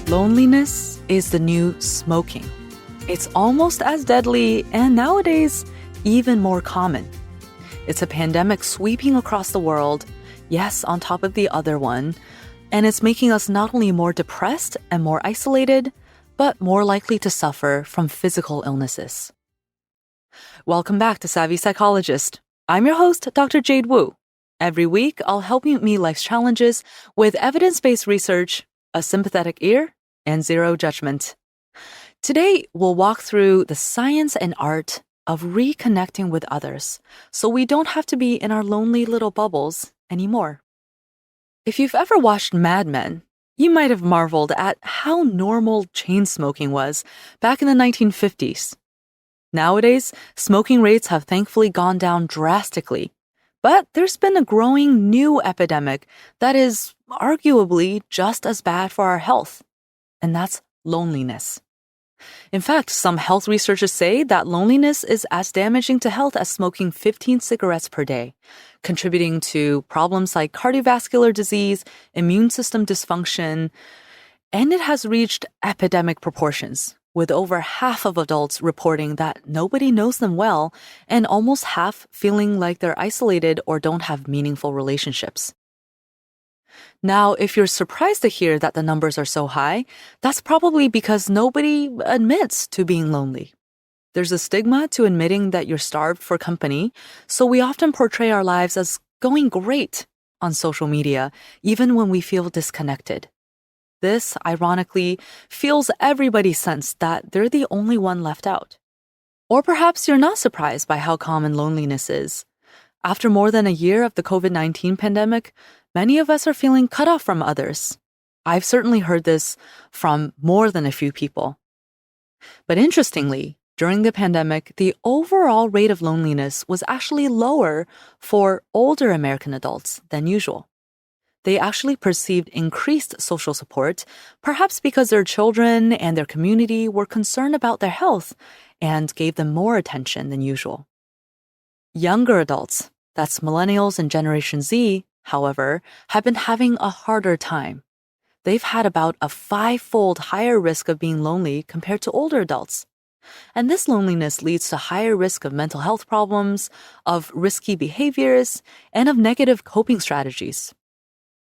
Loneliness is the new smoking. It's almost as deadly and nowadays even more common. It's a pandemic sweeping across the world, yes, on top of the other one, and it's making us not only more depressed and more isolated, but more likely to suffer from physical illnesses. Welcome back to Savvy Psychologist. I'm your host, Dr. Jade Wu. Every week, I'll help you meet life's challenges with evidence-based research, a sympathetic ear, and zero judgment. Today, we'll walk through the science and art of reconnecting with others so we don't have to be in our lonely little bubbles anymore. If you've ever watched Mad Men, you might have marveled at how normal chain smoking was back in the 1950s. Nowadays, smoking rates have thankfully gone down drastically, but there's been a growing new epidemic that is arguably just as bad for our health, and that's loneliness. In fact, some health researchers say that loneliness is as damaging to health as smoking 15 cigarettes per day, contributing to problems like cardiovascular disease, immune system dysfunction, and it has reached epidemic proportions, with over half of adults reporting that nobody knows them well and almost half feeling like they're isolated or don't have meaningful relationships. Now, if you're surprised to hear that the numbers are so high, that's probably because nobody admits to being lonely. There's a stigma to admitting that you're starved for company, so we often portray our lives as going great on social media, even when we feel disconnected. This, ironically, fuels everybody's sense that they're the only one left out. Or perhaps you're not surprised by how common loneliness is. After more than a year of the COVID-19 pandemic, many of us are feeling cut off from others. I've certainly heard this from more than a few people. But interestingly, during the pandemic, the overall rate of loneliness was actually lower for older American adults than usual. They actually perceived increased social support, perhaps because their children and their community were concerned about their health and gave them more attention than usual. Younger adults, that's millennials and Generation Z, however, have been having a harder time. They've had about a 5-fold higher risk of being lonely compared to older adults. And this loneliness leads to higher risk of mental health problems, of risky behaviors, and of negative coping strategies.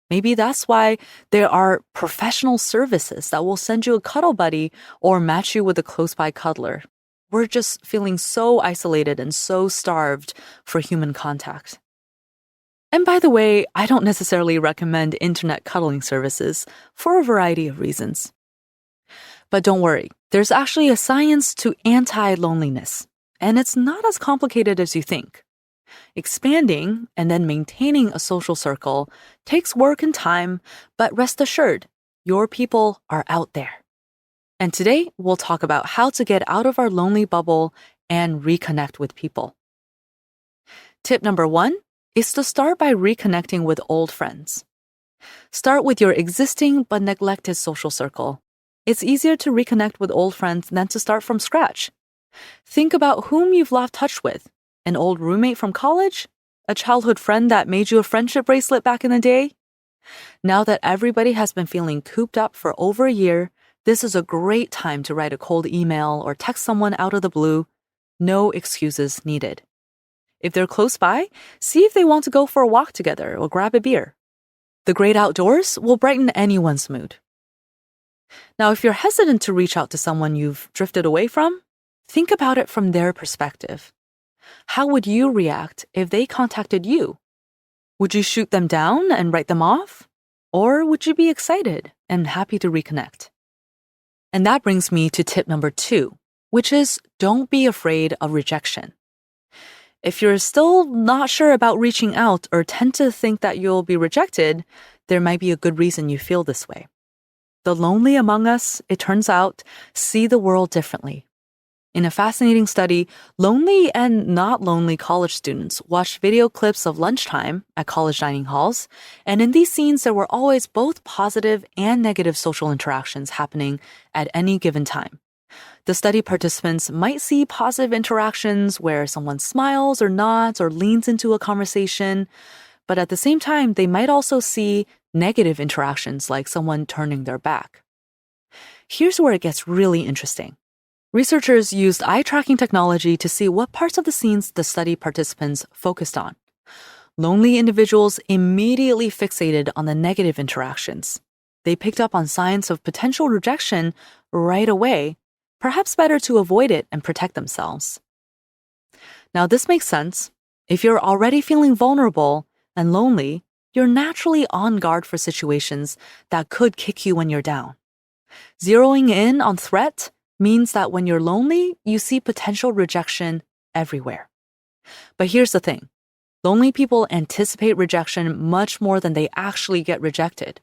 Maybe that's why there are professional services that will send you a cuddle buddy or match you with a close-by cuddler. We're just feeling so isolated and so starved for human contact. And by the way, I don't necessarily recommend internet cuddling services for a variety of reasons. But don't worry, there's actually a science to anti-loneliness, and it's not as complicated as you think. Expanding and then maintaining a social circle takes work and time, but rest assured, your people are out there. And today, we'll talk about how to get out of our lonely bubble and reconnect with people. Tip number 1 is to start by reconnecting with old friends. Start with your existing but neglected social circle. It's easier to reconnect with old friends than to start from scratch. Think about whom you've lost touch with. An old roommate from college? A childhood friend that made you a friendship bracelet back in the day? Now that everybody has been feeling cooped up for over a year, this is a great time to write a cold email or text someone out of the blue. No excuses needed. If they're close by, see if they want to go for a walk together or grab a beer. The great outdoors will brighten anyone's mood. Now, if you're hesitant to reach out to someone you've drifted away from, think about it from their perspective. How would you react if they contacted you? Would you shoot them down and write them off? Or would you be excited and happy to reconnect? And that brings me to tip number 2, which is don't be afraid of rejection. If you're still not sure about reaching out or tend to think that you'll be rejected, there might be a good reason you feel this way. The lonely among us, it turns out, see the world differently. In a fascinating study, lonely and not lonely college students watched video clips of lunchtime at college dining halls, and in these scenes there were always both positive and negative social interactions happening at any given time. The study participants might see positive interactions where someone smiles or nods or leans into a conversation, but at the same time, they might also see negative interactions like someone turning their back. Here's where it gets really interesting. Researchers used eye tracking technology to see what parts of the scenes the study participants focused on. Lonely individuals immediately fixated on the negative interactions. They picked up on signs of potential rejection right away, perhaps better to avoid it and protect themselves. Now, this makes sense. If you're already feeling vulnerable and lonely, you're naturally on guard for situations that could kick you when you're down. Zeroing in on threat means that when you're lonely, you see potential rejection everywhere. But here's the thing. Lonely people anticipate rejection much more than they actually get rejected.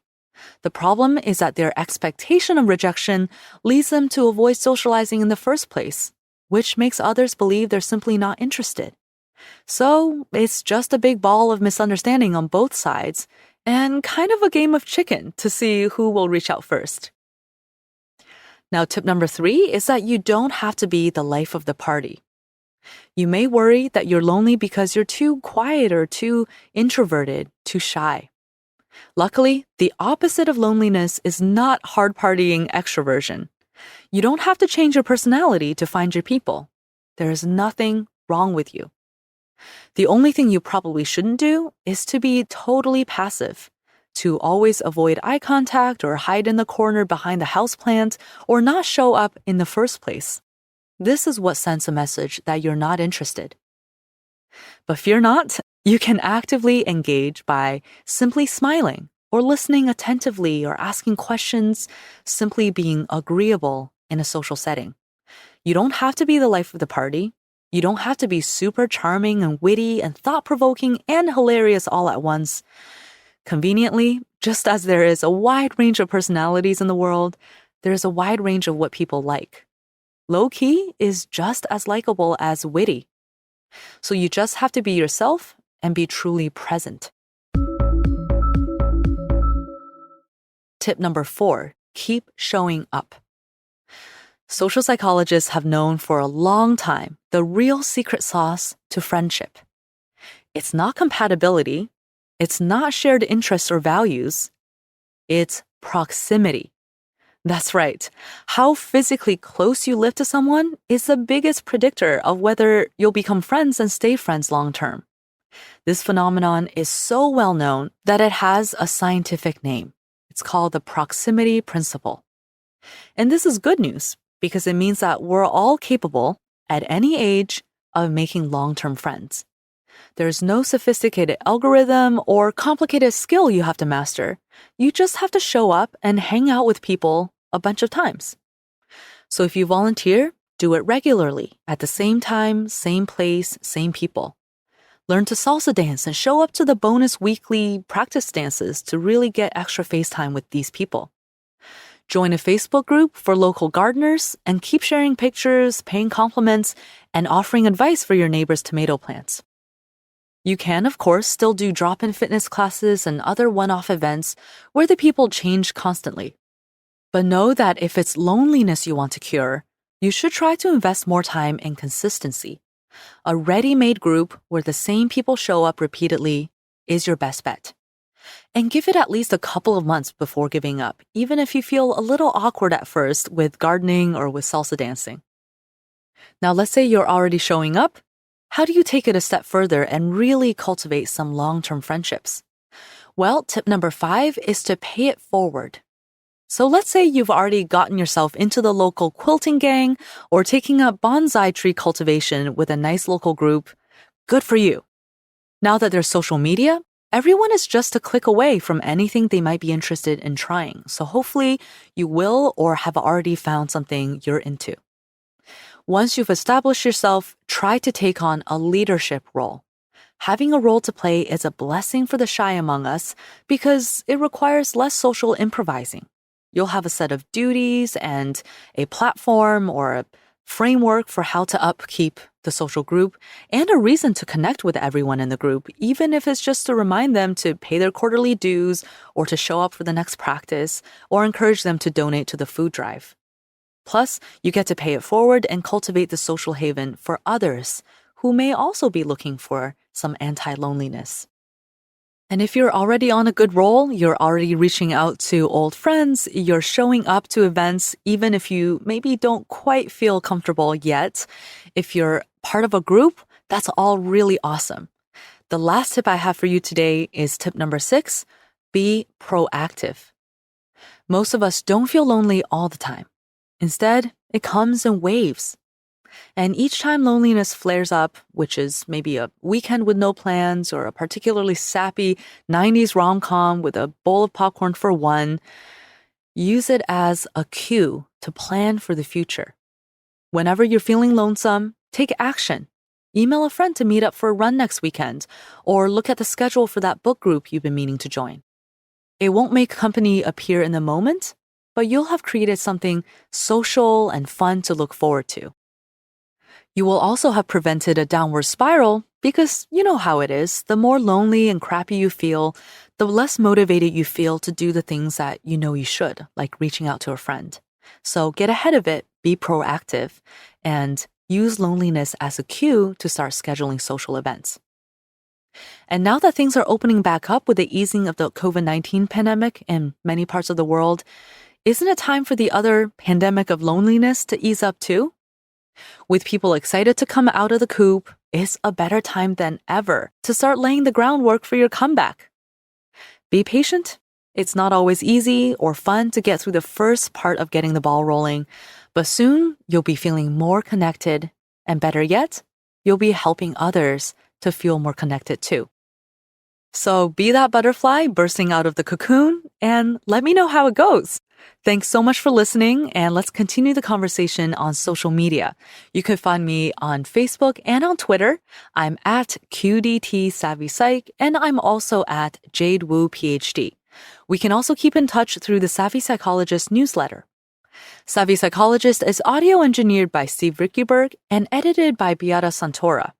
The problem is that their expectation of rejection leads them to avoid socializing in the first place, which makes others believe they're simply not interested. So it's just a big ball of misunderstanding on both sides and kind of a game of chicken to see who will reach out first. Now, tip number 3 is that you don't have to be the life of the party. You may worry that you're lonely because you're too quiet or too introverted, too shy. Luckily, the opposite of loneliness is not hard partying extroversion. You don't have to change your personality to find your people. There is nothing wrong with you. The only thing you probably shouldn't do is to be totally passive, to always avoid eye contact or hide in the corner behind the houseplant or not show up in the first place. This is what sends a message that you're not interested. But fear not, you can actively engage by simply smiling or listening attentively or asking questions, simply being agreeable in a social setting. You don't have to be the life of the party. You don't have to be super charming and witty and thought-provoking and hilarious all at once. Conveniently, just as there is a wide range of personalities in the world, there is a wide range of what people like. Low-key is just as likable as witty. So you just have to be yourself and be truly present. Tip number 4, keep showing up. Social psychologists have known for a long time the real secret sauce to friendship. It's not compatibility. It's not shared interests or values. It's proximity. That's right. How physically close you live to someone is the biggest predictor of whether you'll become friends and stay friends long term. This phenomenon is so well known that it has a scientific name. It's called the proximity principle. And this is good news because it means that we're all capable, at any age, of making long-term friends. There's no sophisticated algorithm or complicated skill you have to master. You just have to show up and hang out with people a bunch of times. So if you volunteer, do it regularly, at the same time, same place, same people. Learn to salsa dance and show up to the bonus weekly practice dances to really get extra face time with these people. Join a Facebook group for local gardeners and keep sharing pictures, paying compliments, and offering advice for your neighbor's tomato plants. You can, of course, still do drop-in fitness classes and other one-off events where the people change constantly. But know that if it's loneliness you want to cure, you should try to invest more time in consistency. A ready-made group where the same people show up repeatedly is your best bet. And give it at least a couple of months before giving up, even if you feel a little awkward at first with gardening or with salsa dancing. Now, let's say you're already showing up. How do you take it a step further and really cultivate some long-term friendships? Well, tip number 5 is to pay it forward. So let's say you've already gotten yourself into the local quilting gang or taking up bonsai tree cultivation with a nice local group. Good for you. Now that there's social media, everyone is just a click away from anything they might be interested in trying. So hopefully you will or have already found something you're into. Once you've established yourself, try to take on a leadership role. Having a role to play is a blessing for the shy among us because it requires less social improvising. You'll have a set of duties and a platform or a framework for how to upkeep the social group and a reason to connect with everyone in the group, even if it's just to remind them to pay their quarterly dues or to show up for the next practice or encourage them to donate to the food drive. Plus, you get to pay it forward and cultivate the social haven for others who may also be looking for some anti-loneliness. And if you're already on a good roll, you're already reaching out to old friends, you're showing up to events, even if you maybe don't quite feel comfortable yet. If you're part of a group, that's all really awesome. The last tip I have for you today is tip number 6, be proactive. Most of us don't feel lonely all the time. Instead, it comes in waves. And each time loneliness flares up, which is maybe a weekend with no plans or a particularly sappy 90s rom-com with a bowl of popcorn for one, use it as a cue to plan for the future. Whenever you're feeling lonesome, take action. Email a friend to meet up for a run next weekend, or look at the schedule for that book group you've been meaning to join. It won't make company appear in the moment, but you'll have created something social and fun to look forward to. You will also have prevented a downward spiral because you know how it is. The more lonely and crappy you feel, the less motivated you feel to do the things that you know you should, like reaching out to a friend. So get ahead of it, be proactive, and use loneliness as a cue to start scheduling social events. And now that things are opening back up with the easing of the COVID-19 pandemic in many parts of the world, isn't it time for the other pandemic of loneliness to ease up too? With people excited to come out of the coop, it's a better time than ever to start laying the groundwork for your comeback. Be patient. It's not always easy or fun to get through the first part of getting the ball rolling, but soon you'll be feeling more connected, and better yet, you'll be helping others to feel more connected too. So be that butterfly bursting out of the cocoon and let me know how it goes. Thanks so much for listening, and let's continue the conversation on social media. You can find me on Facebook and on Twitter. I'm at QDT Savvy Psych, and I'm also at Jade Wu PhD. We can also keep in touch through the Savvy Psychologist newsletter. Savvy Psychologist is audio engineered by Steve Rickeberg and edited by Beata Santora.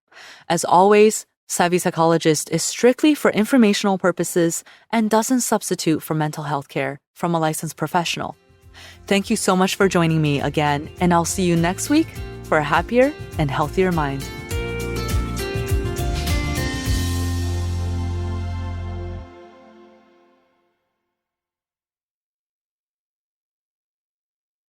As always, Savvy Psychologist is strictly for informational purposes and doesn't substitute for mental health care from a licensed professional. Thank you so much for joining me again, and I'll see you next week for a happier and healthier mind.